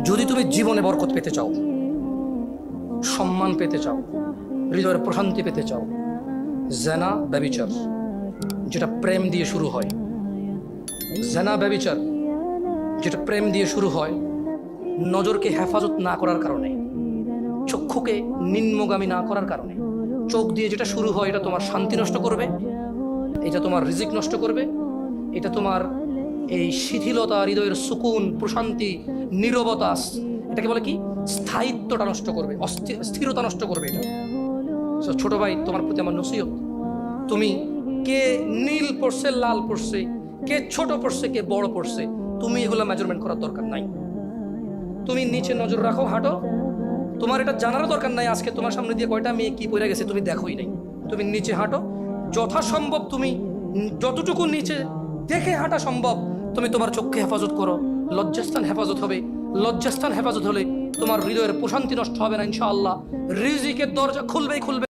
যদি তুমি জীবনে বরকত পেতে চাও, সম্মান পেতে চাও, হৃদয়ের প্রশান্তি পেতে চাও, জেনা ব্যভিচার যেটা প্রেম দিয়ে শুরু হয়, জেনা ব্যভিচার যেটা প্রেম দিয়ে শুরু হয়, নজরকে হেফাজত না করার কারণে, চক্ষুকে নিম্নগামী না করার কারণে, চোখ দিয়ে যেটা শুরু হয় এটা তোমার শান্তি নষ্ট করবে, এটা তোমার রিজিক নষ্ট করবে, এটা তোমার এই শিথিলতা, হৃদয়ের সুকুন, প্রশান্তি, নীরবতা, এটাকে বলে কি স্থায়িত্বটা নষ্ট করবে, স্থিরতা নষ্ট করবে এটা। ছোট ভাই, তোমার প্রতি আমার নসিহত, তুমি কে নীল পড়ছে, লাল পড়ছে, কে ছোট পড়ছে, কে বড় পড়ছে, তুমি এগুলো মেজারমেন্ট করার দরকার নাই। তুমি নিচে নজর রাখো, হাঁটো। তোমার এটা জানারও দরকার নাই আজকে তোমার সামনে দিয়ে কয়টা মেয়ে কি পড়ে গেছে তুমি দেখোই নাই। তুমি নিচে হাঁটো, যথাসম্ভব তুমি যতটুকু নিচে দেখে হাঁটা সম্ভব তুমি তোমার চোখকে হেফাজত করো। লজ্জাস্থান হেফাজত হবে, লজ্জাস্থান হেফাজত হলে তোমার হৃদয়ের প্রশান্তি নষ্ট হবে না ইনশাআল্লাহ। রিজিকের দরজা খুলবেই খুলবে।